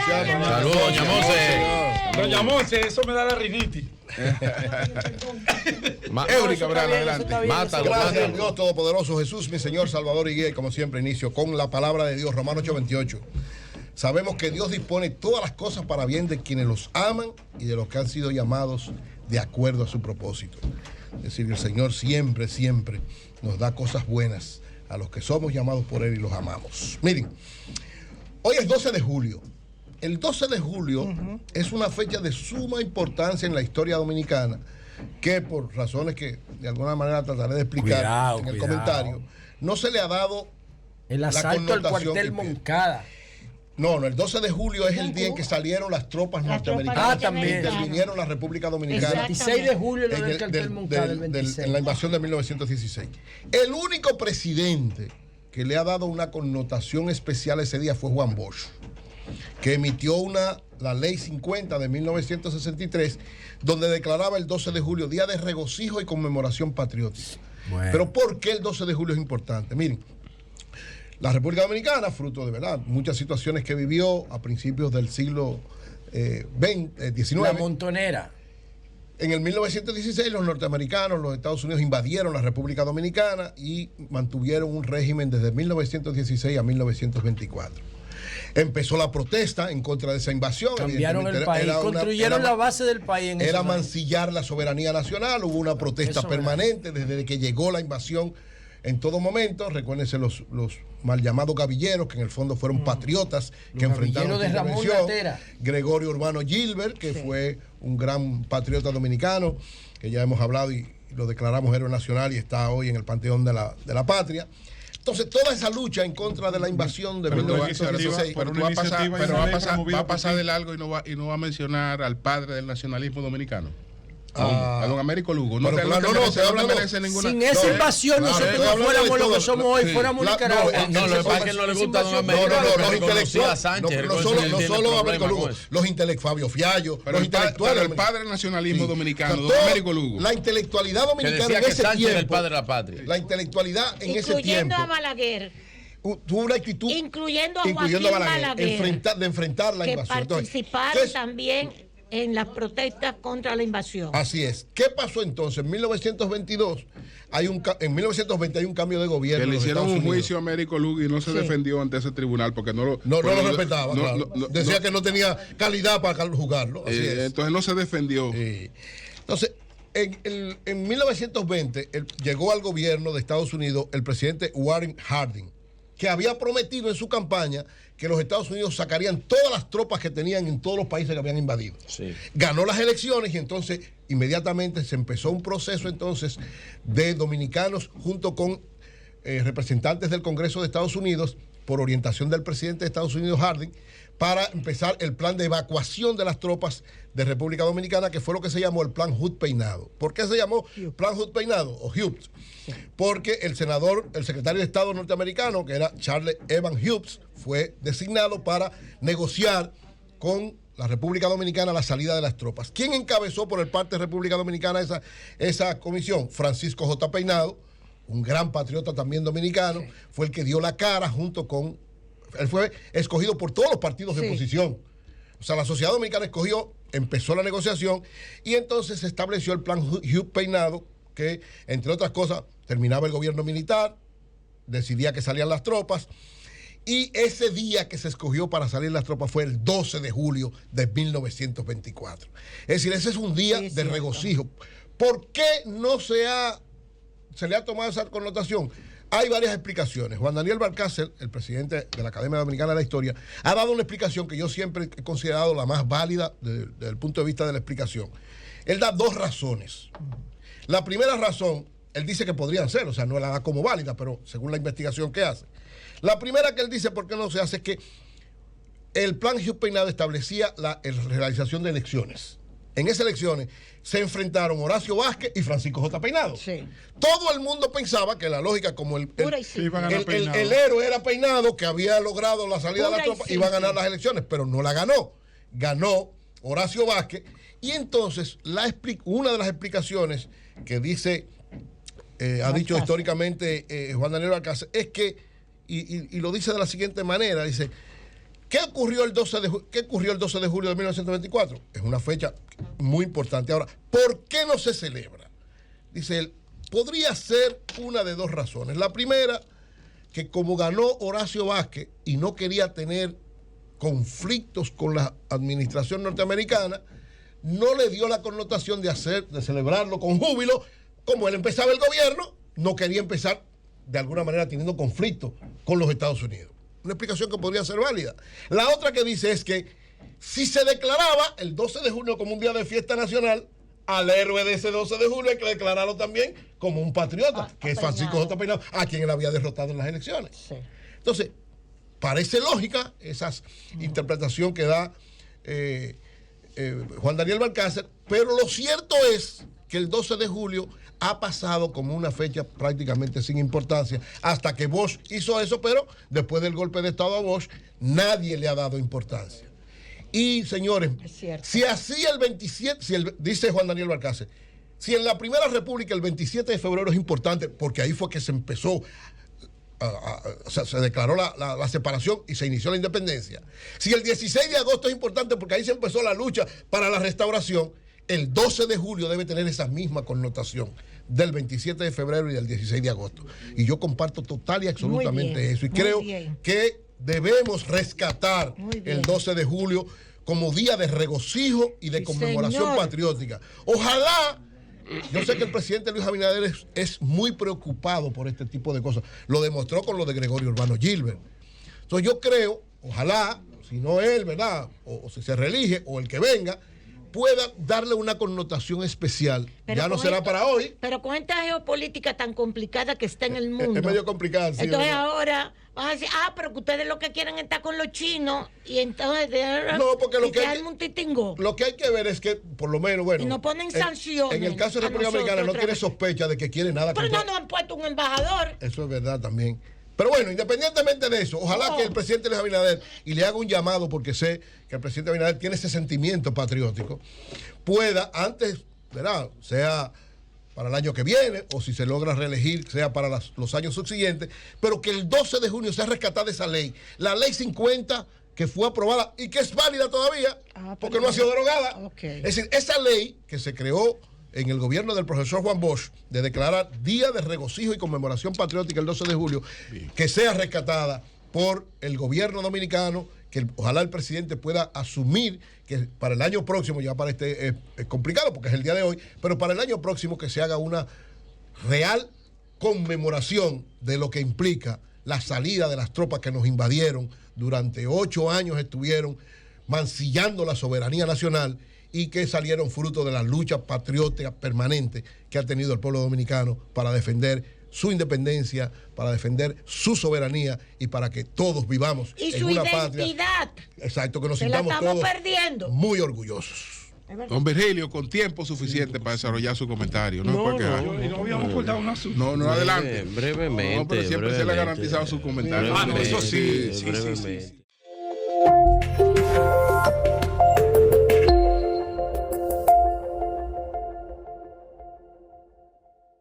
Saludos, doña Monse. Doña Monse, eso me da la rinitis. Eury Cabral, adelante. Gracias, Dios Todopoderoso, Jesús, mi Señor, Salvador y guía. Y como siempre, inicio con la palabra de Dios, Romanos 8:28. Sabemos que Dios dispone todas las cosas para bien de quienes los aman y de los que han sido llamados de acuerdo a su propósito. Es decir, el Señor siempre, siempre nos da cosas buenas a los que somos llamados por Él y los amamos. Miren, hoy es 12 de julio. El 12 de julio es una fecha de suma importancia en la historia dominicana, que por razones que de alguna manera trataré de explicar en el comentario, no se le ha dado el asalto al cuartel Moncada. No, el 12 de julio es el día en que salieron las tropas norteamericanas. También. Intervinieron la República Dominicana. El 26 de julio lo del cuartel Moncada, el 26. En la invasión de 1916. El único presidente que le ha dado una connotación especial ese día fue Juan Bosch, que emitió la Ley 50 de 1963, donde declaraba el 12 de julio Día de Regocijo y Conmemoración Patriótica. Bueno. Pero ¿por qué el 12 de julio es importante? Miren, la República Dominicana, fruto de verdad muchas situaciones que vivió a principios del siglo XIX. La Montonera. En el 1916 los norteamericanos, los Estados Unidos invadieron la República Dominicana y mantuvieron un régimen desde 1916 a 1924. Empezó la protesta en contra de esa invasión. Cambiaron el país, construyeron la base del país. Era mancillar la soberanía nacional, hubo una protesta permanente desde que llegó la invasión. En todo momento, recuérdense los mal llamados gavilleros, que en el fondo fueron patriotas que enfrentaron la intervención. Gregorio Urbano Gilbert, que fue un gran patriota dominicano, que ya hemos hablado y lo declaramos héroe nacional y está hoy en el Panteón de la Patria. Entonces, toda esa lucha en contra de la invasión de 1916. Pero va a pasar de largo y no va a mencionar al padre del nacionalismo dominicano. A don Américo Lugo. No merece ninguna. Sin esa invasión nosotros no fuéramos lo que somos hoy, fuéramos Nicaragua. No, lo que pasa es que no le gusta a don Américo. Los intelectuales. No solo Américo Lugo. Los intelectuales, Fabio Fiallo, los intelectuales. El padre del nacionalismo dominicano, don Américo Lugo. La intelectualidad dominicana en ese tiempo. El padre de la patria. La intelectualidad en ese tiempo. Incluyendo a Balaguer. Tuvo una actitud. Incluyendo a Joaquín Balaguer. De enfrentar la invasión. Que participaron también en las protestas contra la invasión. Así es. ¿Qué pasó entonces? En 1922, en 1920 hay un cambio de gobierno. Que le hicieron un juicio a Américo Lugo y no se defendió ante ese tribunal porque no lo respetaba. Decía que no tenía calidad para juzgarlo. Así es. Entonces no se defendió. Entonces, en 1920 llegó al gobierno de Estados Unidos el presidente Warren Harding, que había prometido en su campaña que los Estados Unidos sacarían todas las tropas que tenían en todos los países que habían invadido. Sí. Ganó las elecciones y entonces inmediatamente se empezó un proceso entonces de dominicanos junto con representantes del Congreso de Estados Unidos por orientación del presidente de Estados Unidos, Harding, para empezar el plan de evacuación de las tropas de República Dominicana, que fue lo que se llamó el Plan Hood Peinado. ¿Por qué se llamó Plan Hood Peinado o Hughes? Porque el secretario de Estado norteamericano, que era Charles Evans Hughes, fue designado para negociar con la República Dominicana la salida de las tropas. ¿Quién encabezó por el parte de República Dominicana esa comisión? Francisco J. Peinado, un gran patriota también dominicano, fue el que dio la cara junto con... Él fue escogido por todos los partidos de oposición. O sea, la sociedad dominicana empezó la negociación y entonces se estableció el plan Hughes Peinado, que, entre otras cosas, terminaba el gobierno militar, decidía que salían las tropas, y ese día que se escogió para salir las tropas fue el 12 de julio de 1924. Es decir, ese es un día de regocijo. ¿Por qué no se le ha tomado esa connotación? Hay varias explicaciones. Juan Daniel Balcácer, el presidente de la Academia Dominicana de la Historia, ha dado una explicación que yo siempre he considerado la más válida desde el punto de vista de la explicación. Él da dos razones. La primera razón, él dice que podrían ser, o sea, no la da como válida, pero según la investigación que hace. La primera que él dice por qué no se hace es que el plan Hughes Peinado establecía la realización de elecciones. En esas elecciones se enfrentaron Horacio Vázquez y Francisco J. Peinado. Sí. Todo el mundo pensaba que la lógica, como el héroe era Peinado, que había logrado la salida de la tropa, iba a ganar las elecciones, pero no la ganó. Ganó Horacio Vázquez. Y entonces, una de las explicaciones que dice, ha dicho históricamente Juan Daniel Balcácer, es que, y lo dice de la siguiente manera, dice ¿Qué ocurrió el 12 de julio de 1924? Es una fecha muy importante. Ahora, ¿por qué no se celebra? Dice él, podría ser una de dos razones. La primera, que como ganó Horacio Vázquez y no quería tener conflictos con la administración norteamericana, no le dio la connotación de celebrarlo con júbilo. Como él empezaba el gobierno, no quería empezar de alguna manera teniendo conflicto con los Estados Unidos. Una explicación que podría ser válida. La otra que dice es que si se declaraba el 12 de junio como un día de fiesta nacional, al héroe de ese 12 de julio hay que declararlo también como un patriota, que es Francisco J. Peinado, a quien él había derrotado en las elecciones. Sí. Entonces, parece lógica esa interpretación que da Juan Daniel Balcácer, pero lo cierto es que el 12 de julio ha pasado como una fecha prácticamente sin importancia hasta que Bosch hizo eso, pero después del golpe de Estado a Bosch, nadie le ha dado importancia. Y señores, si así el 27, dice Juan Daniel Balcácer, si en la Primera República el 27 de febrero es importante, porque ahí fue que se empezó, se declaró la separación y se inició la independencia. Si el 16 de agosto es importante porque ahí se empezó la lucha para la restauración, el 12 de julio debe tener esa misma connotación del 27 de febrero y del 16 de agosto. Y yo comparto total y absolutamente eso. Y creo que debemos rescatar el 12 de julio como día de regocijo y de conmemoración patriótica. Ojalá, yo sé que el presidente Luis Abinader es muy preocupado por este tipo de cosas. Lo demostró con lo de Gregorio Urbano Gilbert. Entonces yo creo, ojalá, si no él, ¿verdad? O si se reelige, o el que venga, pueda darle una connotación especial. Pero ya no será para hoy. Pero con esta geopolítica tan complicada que está en el mundo. Es medio complicado. Sí, entonces ahora van a decir, pero que ustedes lo que quieren es estar con los chinos y entonces no, porque lo que hay que ver es que, por lo menos, bueno. Y no ponen sanciones. En el caso de República Dominicana no tiene sospecha de que quiere nada. Pero no nos han puesto un embajador. Eso es verdad también. Pero bueno, independientemente de eso, ojalá que el presidente Luis Abinader, y le haga un llamado porque sé que el presidente Abinader tiene ese sentimiento patriótico, pueda antes, ¿verdad? Sea para el año que viene, o si se logra reelegir, sea para los años subsiguientes, pero que el 12 de junio sea rescatada esa ley, la ley 50 que fue aprobada y que es válida todavía, porque no ha sido derogada. Es decir, esa ley que se creó en el gobierno del profesor Juan Bosch, de declarar Día de Regocijo y Conmemoración Patriótica el 12 de julio, que sea rescatada por el gobierno dominicano, que ojalá el presidente pueda asumir que para el año próximo, ya para este es complicado porque es el día de hoy, pero para el año próximo que se haga una real conmemoración de lo que implica la salida de las tropas que nos invadieron, durante 8 años estuvieron mancillando la soberanía nacional, y que salieron fruto de la lucha patriótica permanente que ha tenido el pueblo dominicano para defender su independencia, para defender su soberanía y para que todos vivamos y en una patria. Y su identidad. Exacto, que nos sintamos todos perdiendo. Muy orgullosos. Don Virgilio, con tiempo suficiente para desarrollar su comentario. No habíamos cortado un asunto. No, adelante. Brevemente. No, pero siempre se le ha garantizado su comentario. Eso sí. Brevemente.